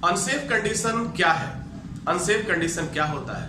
Unsafe condition क्या है? Unsafe condition क्या होता है?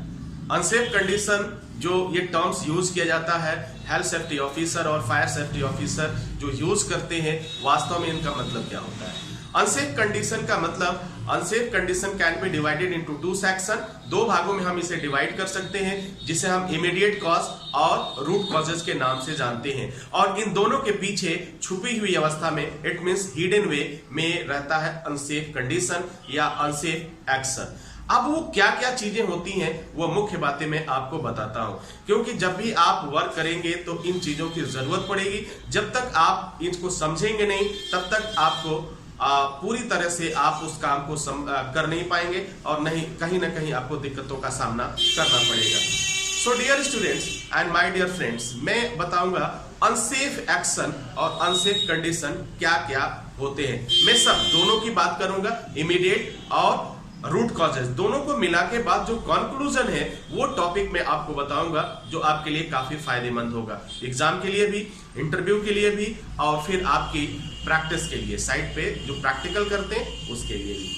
अनसेफ कंडीशन जो ये टर्म्स यूज किया जाता है हेल्थ सेफ्टी ऑफिसर और फायर सेफ्टी ऑफिसर जो यूज करते हैं, वास्तव में इनका मतलब क्या होता है? अनसेफ कंडीशन का मतलब, unsafe condition can be divided into two section. दो भागों में हम इसे डिवाइड कर सकते हैं, जिसे हम इमीडिएट कॉज और रूट कॉजेज के नाम से जानते हैं। और इन दोनों के पीछे छुपी हुई अवस्था में, इट मींस हिडन वे में रहता है अनसेफ कंडीशन या अनसेफ एक्शन। अब वो क्या क्या चीजें होती हैं, वो मुख्य बातें मैं आपको बताता हूं, क्योंकि जब भी आप वर्क करेंगे तो इन चीजों की जरूरत पड़ेगी। जब तक आप इनको समझेंगे नहीं, तब तक आपको पूरी तरह से आप उस काम को कर नहीं पाएंगे और नहीं कहीं ना कहीं आपको दिक्कतों का सामना करना पड़ेगा। So dear students and my dear friends, मैं बताऊंगा अनसेफ एक्शन और अनसेफ कंडीशन क्या क्या होते हैं। मैं सब दोनों की बात करूंगा, इमीडिएट और रूट कॉजेज, दोनों को मिला के बाद जो कंक्लूजन है वो टॉपिक मैं आपको बताऊंगा, जो आपके लिए काफी फायदेमंद होगा, एग्जाम के लिए भी, इंटरव्यू के लिए भी, और फिर आपकी प्रैक्टिस के लिए, साइट पे जो प्रैक्टिकल करते हैं उसके लिए भी।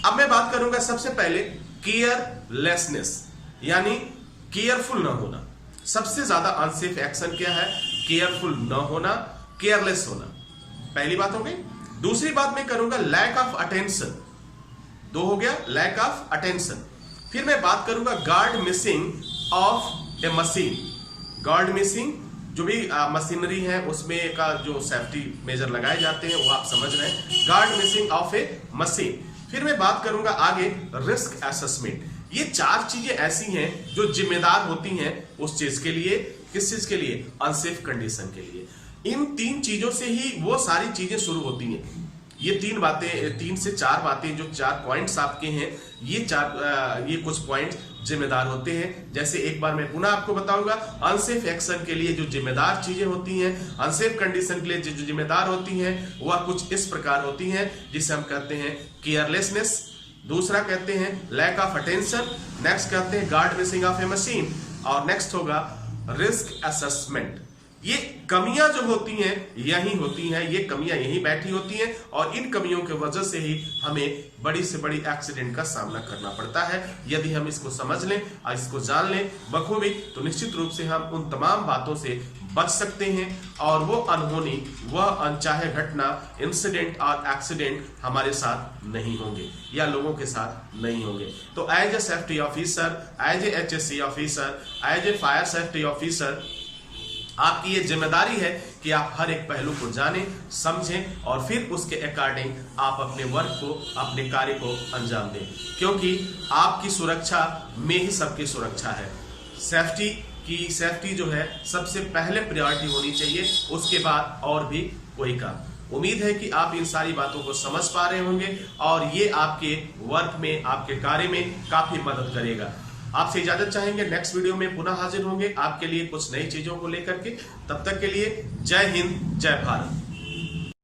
अब मैं बात करूंगा सबसे पहले केयरलेसनेस, यानी केयरफुल न होना। सबसे ज्यादा अनसेफ एक्शन क्या है? केयरफुल न होना, केयरलेस होना। पहली बात हो गई। दूसरी बात मैं करूंगा लैक ऑफ अटेंशन। दो हो गया, लैक ऑफ अटेंशन। फिर मैं बात करूंगा guard missing of A machine. Guard missing, जो भी मशीनरी है उसमें का जो सेफ्टी मेजर लगाए जाते हैं वो आप समझ रहे हैं, guard missing of A machine. फिर मैं बात करूंगा आगे रिस्क असेसमेंट। ये चार चीजें ऐसी हैं जो जिम्मेदार होती हैं उस चीज के लिए। किस चीज के लिए? अनसेफ कंडीशन के लिए। इन तीन चीजों से ही वो सारी चीजें शुरू होती हैं। ये तीन बातें, तीन से चार बातें, जो चार पॉइंट्स आपके हैं, ये कुछ पॉइंट्स जिम्मेदार होते हैं। जैसे एक बार मैं पुनः आपको बताऊंगा, अनसेफ एक्शन के लिए जो जिम्मेदार चीजें होती हैं, अनसेफ कंडीशन के लिए जो जिम्मेदार होती हैं, वह कुछ इस प्रकार होती हैं, जिसे हम कहते हैं केयरलेसनेस, दूसरा कहते हैं लैक ऑफ अटेंशन, नेक्स्ट कहते हैं guard missing of A machine, और नेक्स्ट होगा रिस्क असेसमेंट। ये कमियां जो होती हैं यही होती हैं, ये कमियां यही बैठी होती हैं, और इन कमियों की वजह से ही हमें बड़ी से बड़ी एक्सीडेंट का सामना करना पड़ता है। यदि हम इसको समझ लें और इसको जान लें बखूबी, तो निश्चित रूप से हम उन तमाम बातों से बच सकते हैं, और वो अनहोनी, वह अनचाहे घटना, इंसिडेंट और एक्सीडेंट हमारे साथ नहीं होंगे या लोगों के साथ नहीं होंगे। तो as a safety officer, as a HSC officer, as a fire safety officer, आपकी ये जिम्मेदारी है कि आप हर एक पहलू को जानें, समझें, और फिर उसके अकॉर्डिंग आप अपने वर्क को, अपने कार्य को अंजाम दें, क्योंकि आपकी सुरक्षा में ही सबकी सुरक्षा है। सेफ्टी जो है सबसे पहले प्रायोरिटी होनी चाहिए, उसके बाद और भी कोई काम। उम्मीद है कि आप इन सारी बातों को समझ पा रहे होंगे, और ये आपके वर्क में, आपके कार्य में काफी मदद करेगा। आपसे इजाजत चाहेंगे, नेक्स्ट वीडियो में पुनः हाजिर होंगे आपके लिए कुछ नई चीजों को लेकर के। तब तक के लिए जय हिंद, जय भारत।